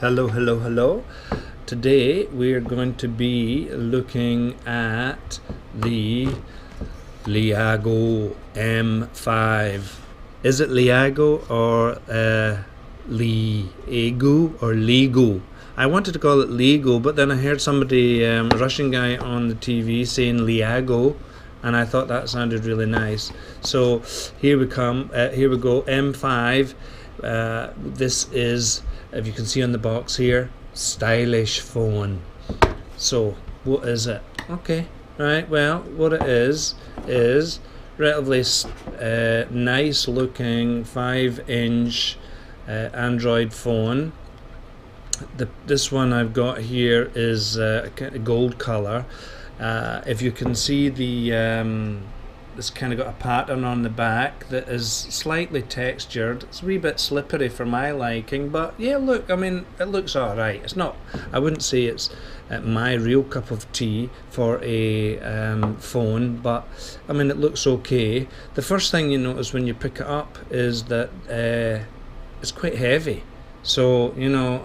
Hello. Today we are going to be looking at the Leagoo M5. Is it Leagoo or Leagoo? I wanted to call it Leagoo, but then I heard somebody, a Russian guy on the TV saying Leagoo, and I thought that sounded really nice. So here we come. Here we go. M5. This is, if you can see on the box here, stylish phone. So what is it? Okay, right. Well, what it is relatively nice looking 5-inch Android phone. This one I've got here is a kind of gold color. If you can see the it's kind of got a pattern on the back that is slightly textured. It's a wee bit slippery for my liking, but yeah, look, I mean, it looks alright. It's not, I wouldn't say it's my real cup of tea for a phone, but I mean, it looks okay. The first thing you notice when you pick it up is that it's quite heavy. So, you know,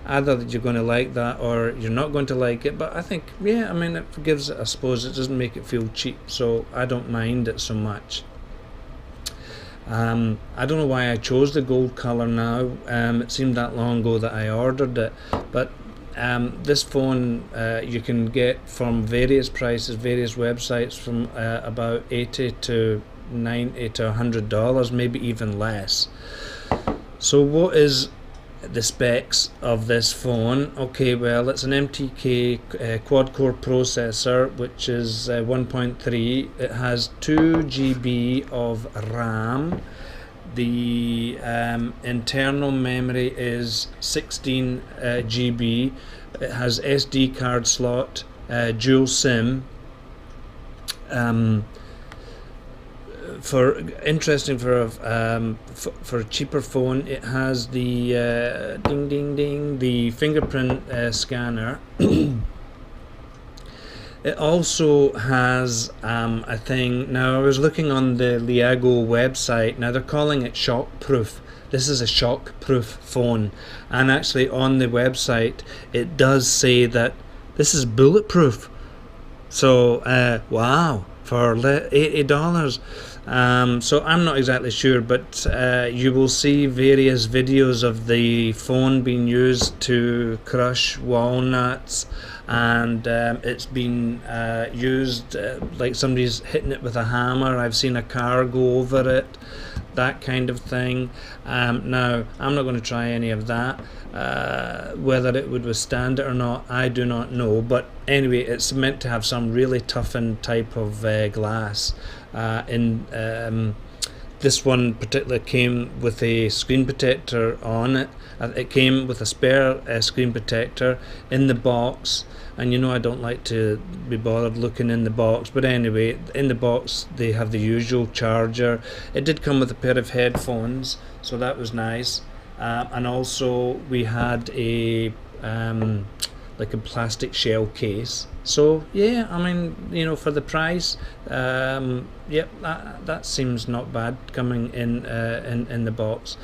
either you're going to like that or you're not going to like it, but I think, yeah, I mean, it gives it, I suppose, it doesn't make it feel cheap, so I don't mind it so much. I don't know why I chose the gold color now. It seemed that long ago that I ordered it, but this phone you can get from various prices, various websites, from about $80 to $90 to $100, maybe even less. So what is the specs of this phone? Okay, well, it's an MTK quad-core processor, which is 1.3. It has 2 GB of RAM. The internal memory is 16 GB. It has SD card slot, dual SIM. For a cheaper phone, it has the the fingerprint scanner. It also has a thing. Now, I was looking on the Leagoo website. Now they're calling it shockproof. This is a shockproof phone, and actually on the website it does say that this is bulletproof. So wow, for $80. So I'm not exactly sure, but you will see various videos of the phone being used to crush walnuts, and it's been used like somebody's hitting it with a hammer. I've seen a car go over it, that kind of thing. Now, I'm not going to try any of that. Whether it would withstand it or not, I do not know, but anyway, it's meant to have some really toughened type of glass. This one particular came with a screen protector on it. It came with a spare screen protector in the box, and you know I don't like to be bothered looking in the box, but anyway, in the box they have the usual charger. It did come with a pair of headphones, so that was nice. And also we had a like a plastic shell case. So yeah, I mean, you know, for the price, yep, that seems not bad coming in the box.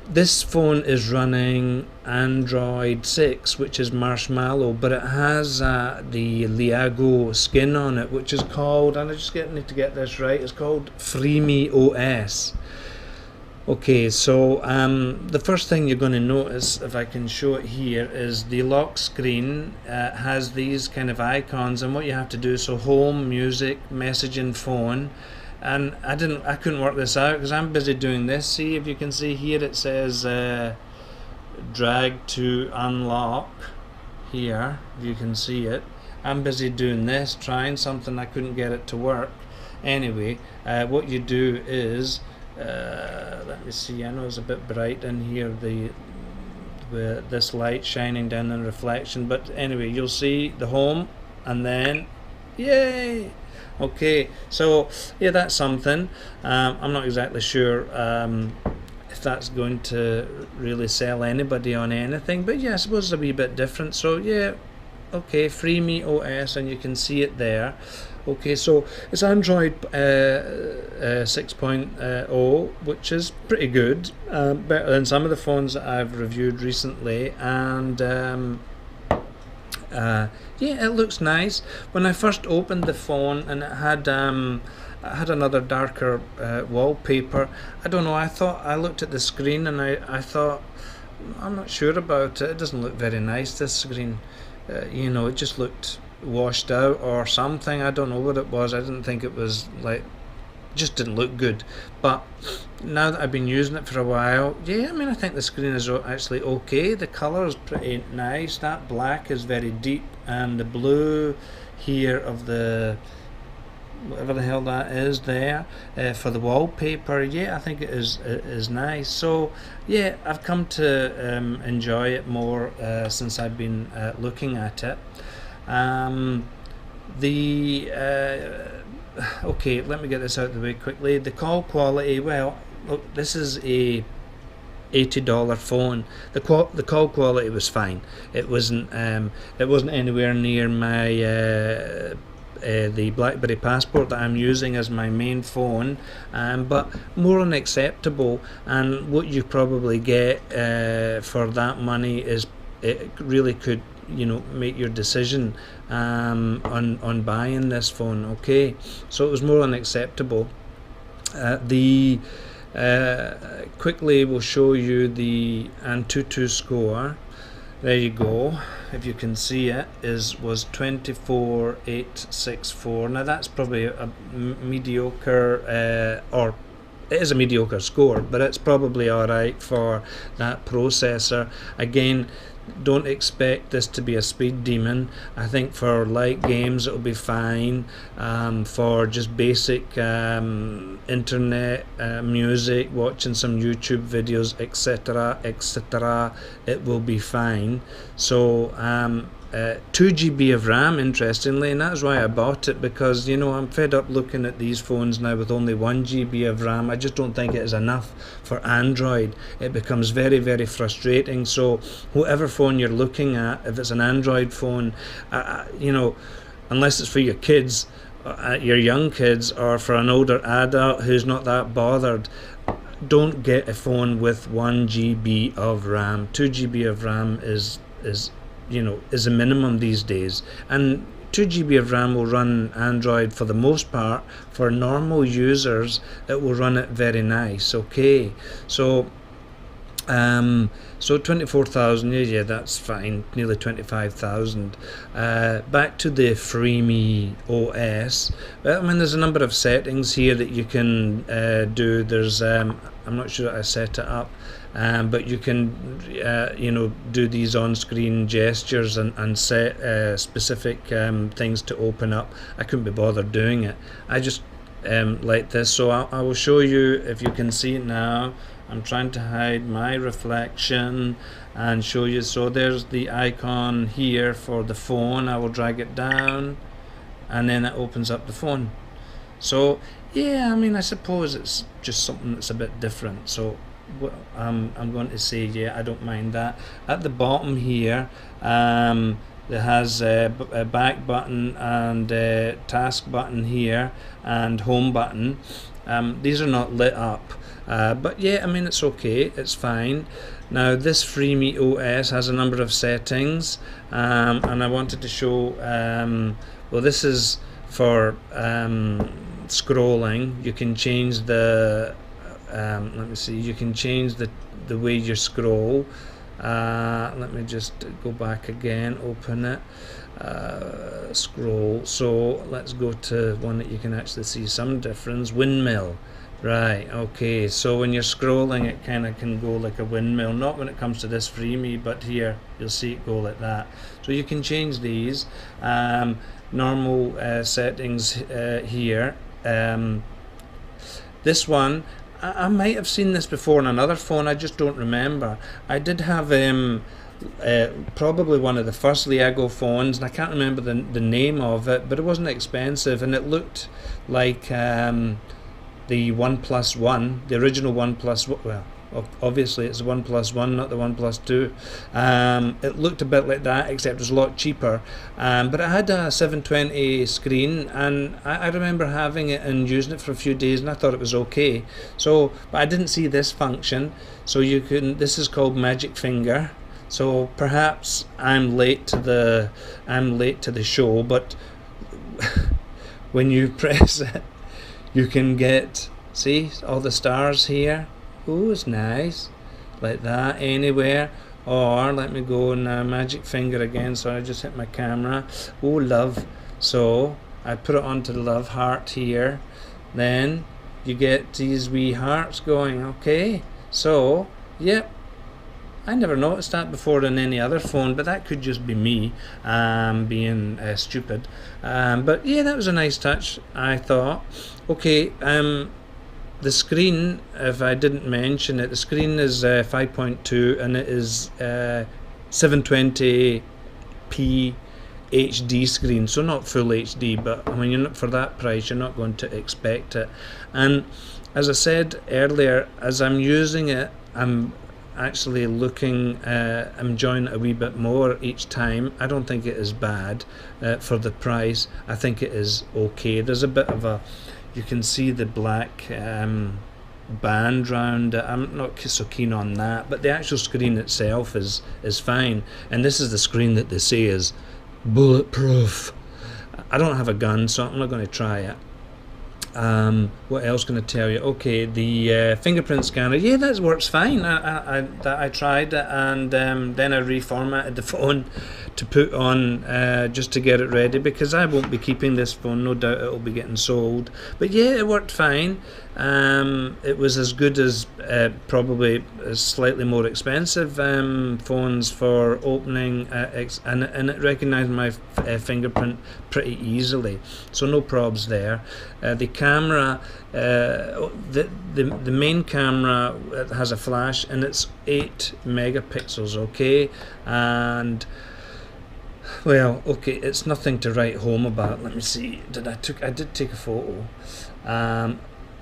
This phone is running Android 6, which is Marshmallow, but it has the Leagoo skin on it, which is called, and I just need to get this right, it's called Freemi OS. Okay, so the first thing you're going to notice, if I can show it here, is the lock screen has these kind of icons, and what you have to do, so home, music, messaging, phone, and I couldn't work this out because I'm busy doing this. See, if you can see here, it says drag to unlock here, if you can see it. I'm busy doing this, trying something, I couldn't get it to work. Anyway, what you do is, let me see, I know it's a bit bright in here, this light shining down in reflection, but anyway, you'll see the home, and then yay. Okay, so yeah, that's something. I'm not exactly sure if that's going to really sell anybody on anything, but yeah, I suppose it's a wee bit different. So yeah, okay, Freemi OS, and you can see it there. Okay, so it's Android 6.0, which is pretty good, better than some of the phones that I've reviewed recently, and yeah, it looks nice. When I first opened the phone, and it had another darker wallpaper, I don't know, I looked at the screen and I thought, I'm not sure about it. It doesn't look very nice, this screen. You know, it just looked washed out or something. I don't know what it was. I didn't think it was like, just didn't look good. But now that I've been using it for a while, yeah, I mean, I think the screen is actually okay. The colour is pretty nice. That black is very deep, and the blue here of the whatever the hell that is there for the wallpaper, yeah, I think it is nice. So yeah, I've come to enjoy it more since I've been looking at it. Okay, let me get this out of the way quickly. The call quality, well, look, this is a $80 phone. The call quality was fine. It wasn't anywhere near my the BlackBerry Passport that I'm using as my main phone, but more than acceptable. And what you probably get for that money is, it really could, you know, make your decision on buying this phone. Okay, so it was more than acceptable. Quickly we'll show you the Antutu score. There you go. If you can see it, was 24864. Now that's probably a mediocre, or it is a mediocre score, but it's probably alright for that processor. Again, don't expect this to be a speed demon. I think for light games it'll be fine. For just basic internet music, watching some YouTube videos, etc., it will be fine. So 2 GB of RAM, interestingly, and that's why I bought it, because, you know, I'm fed up looking at these phones now with only 1 GB of RAM. I just don't think it is enough for Android. It becomes very, very frustrating. So whatever phone you're looking at, if it's an Android phone, you know, unless it's for your kids, your young kids, or for an older adult who's not that bothered, don't get a phone with 1 GB of RAM. 2 GB of RAM is you know, is a minimum these days, and 2 GB of RAM will run Android for the most part. For normal users, it will run it very nice. Okay, so 24,000, yeah, that's fine, nearly 25,000. Back to the Freemi OS. Well, I mean, there's a number of settings here that you can do. There's I'm not sure I set it up, but you can you know, do these on-screen gestures and set specific things to open up. I couldn't be bothered doing it. I just like this, so I will show you if you can see it now. I'm trying to hide my reflection and show you. So there's the icon here for the phone. I will drag it down, and then it opens up the phone. So yeah, I mean, I suppose it's just something that's a bit different. So I'm going to say, yeah, I don't mind that. At the bottom here, there has a back button and a task button here, and home button. These are not lit up, but yeah, I mean, it's okay, it's fine. Now this Freemi OS has a number of settings, and I wanted to show, well, this is for scrolling. You can change the let me see, you can change the way you scroll. Let me just go back again, open it, scroll. So let's go to one that you can actually see some difference. Windmill. Right, okay, so when you're scrolling, it kind of can go like a windmill. Not when it comes to this Freemi, but here you'll see it go like that. So you can change these. Normal settings here. This one, I might have seen this before on another phone, I just don't remember. I did have probably one of the first Leagoo phones, and I can't remember the name of it, but it wasn't expensive, and it looked like the OnePlus One, the original OnePlus. Well, Obviously it's the OnePlus One, not the OnePlus Two. It looked a bit like that, except it was a lot cheaper. But it had a 720 screen, and I remember having it and using it for a few days, and I thought it was okay. So, but I didn't see this function. So you can. This is called Magic Finger. So perhaps I'm late to the show, but when you press it, you can get, see all the stars here. Oh, it's nice, like that, anywhere. Or let me go now, Magic Finger again. So I just hit my camera. Oh, love. So I put it onto the love heart here. Then you get these wee hearts going. Okay, so yep. I never noticed that before in any other phone, but that could just be me being stupid. But yeah, that was a nice touch, I thought. Okay, the screen, if I didn't mention it, the screen is 5.2 and it is 720p HD screen, so not full HD, but I mean, for that price you're not going to expect it. And as I said earlier, as I'm using it, I'm actually enjoying it a wee bit more each time. I don't think it is bad for the price. I think it is okay. There's a bit of a, you can see the black band round it. I'm not so keen on that, but the actual screen itself is fine. And this is the screen that they say is bulletproof. I don't have a gun, so I'm not going to try it. What else can I tell you? Okay, the fingerprint scanner, yeah, that works fine. I tried it, and then I reformatted the phone to put on just to get it ready, because I won't be keeping this phone, no doubt it'll be getting sold. But yeah, it worked fine. It was as good as probably slightly more expensive phones for opening, and it recognised my fingerprint pretty easily, so no probs there. The camera, the main camera has a flash, and it's 8 megapixels. Okay, and well, okay, it's nothing to write home about. Let me see. I did take a photo.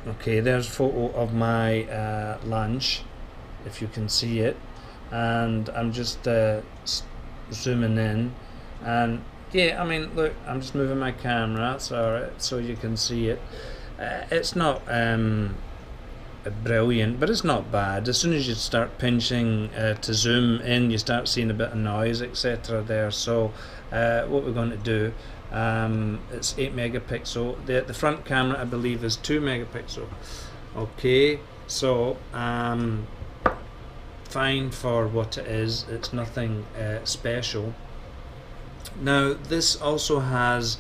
Okay, there's a photo of my lunch, if you can see it, and I'm just zooming in, and yeah, I mean, look, I'm just moving my camera so you can see it. It's not brilliant, but it's not bad. As soon as you start pinching to zoom in, you start seeing a bit of noise, etc. there. So what we're going to do, it's 8 megapixel. The front camera, I believe, is 2 megapixel. Okay, so fine for what it is. It's nothing special. Now this also has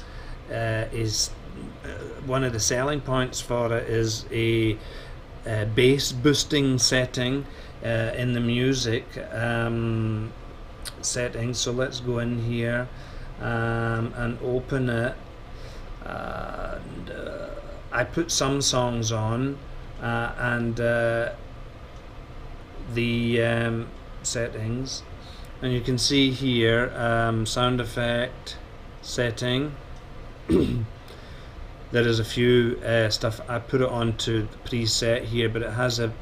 one of the selling points for it is a bass boosting setting in the music settings. So let's go in here and open it, and I put some songs on, and the settings, and you can see here sound effect setting. There is a few stuff. I put it onto the preset here, but it has a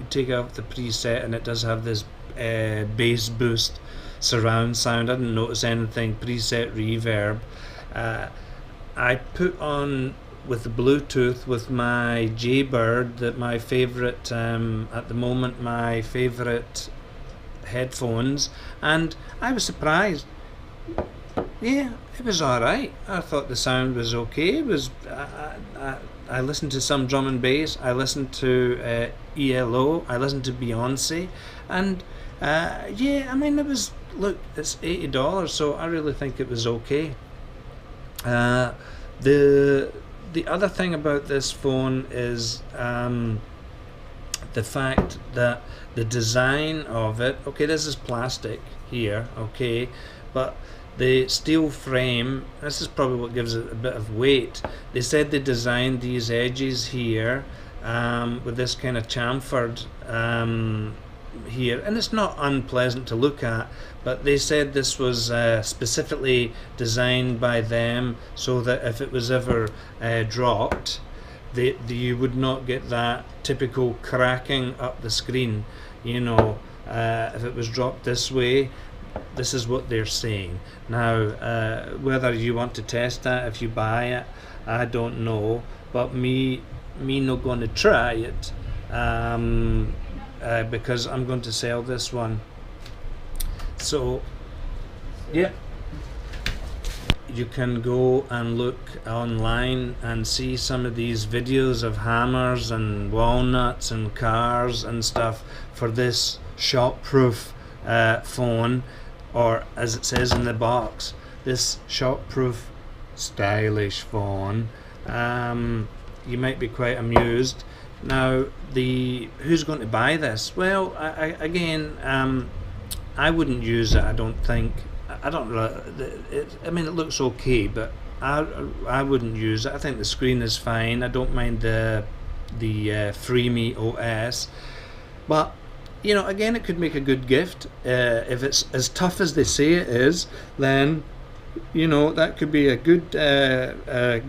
take off the preset, and it does have this bass boost surround sound. I didn't notice anything. Preset reverb. I put on with the Bluetooth with my Jaybird, that my favorite at the moment, my favorite headphones, and I was surprised. Yeah, it was alright. I thought the sound was okay. It was. I listened to some drum and bass. I listened to ELO. I listened to Beyonce, and yeah, I mean, it was. Look, it's $80, so I really think it was okay. The other thing about this phone is the fact that the design of it. Okay, this is plastic here. Okay, but the steel frame, this is probably what gives it a bit of weight. They said they designed these edges here with this kind of chamfered here, and it's not unpleasant to look at, but they said this was specifically designed by them so that if it was ever dropped, you would not get that typical cracking up the screen. You know, if it was dropped this way, this is what they're saying. Now, whether you want to test that if you buy it, I don't know. But me not going to try it, because I'm going to sell this one. So, yeah. You can go and look online and see some of these videos of hammers and walnuts and cars and stuff for this shockproof phone, or as it says in the box, this shockproof stylish phone. You might be quite amused. Now, who's going to buy this? Well, again, I wouldn't use it, I don't think. I don't really, I mean, it looks okay, but I wouldn't use it. I think the screen is fine. I don't mind the Freeme OS, but you know, again, it could make a good gift. If it's as tough as they say it is, then you know that could be a good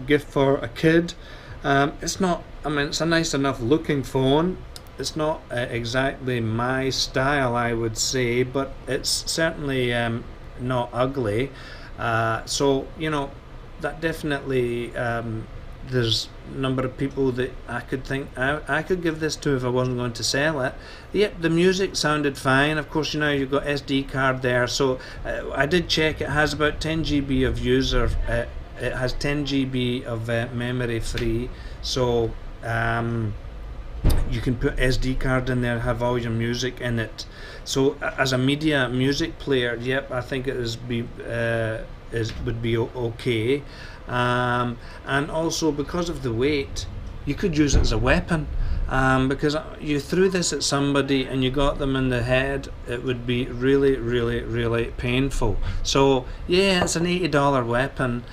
gift for a kid. It's not. I mean, it's a nice enough looking phone. It's not exactly my style, I would say, but it's certainly not ugly. So you know, that definitely there's a number of people that I could think I could give this to if I wasn't going to sell it. Yep, the music sounded fine. Of course, you know, you've got SD card there, so I did check. It has about 10 GB of user. It has 10 GB of memory free, so you can put SD card in there, have all your music in it. So as a media music player, yep, I think it would be okay. And also because of the weight, you could use it as a weapon. Because you threw this at somebody and you got them in the head, it would be really, really, really painful. So yeah, it's an $80 weapon.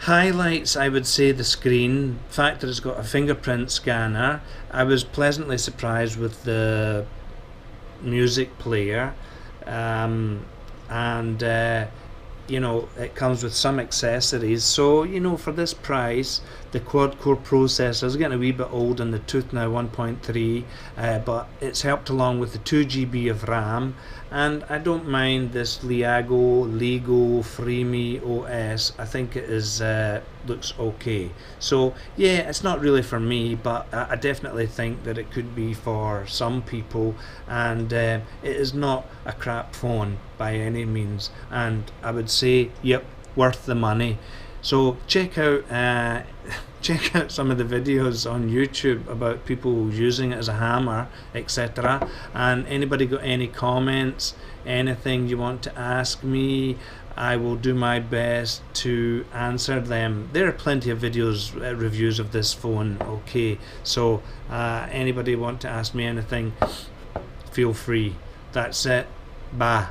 Highlights, I would say the screen, the fact that it's got a fingerprint scanner. I was pleasantly surprised with the music player, and you know, it comes with some accessories. So you know, for this price, the quad-core processor is getting a wee bit old in the tooth now, 1.3, but it's helped along with the 2 GB of RAM, and I don't mind this Leagoo Freeme OS. I think it is looks okay. So yeah, it's not really for me, but I definitely think that it could be for some people, and it is not a crap phone by any means, and I would say, yep, worth the money. So check out some of the videos on YouTube about people using it as a hammer, etc. And anybody got any comments, anything you want to ask me, I will do my best to answer them. There are plenty of videos, reviews of this phone, okay? So anybody want to ask me anything, feel free. That's it. Bye.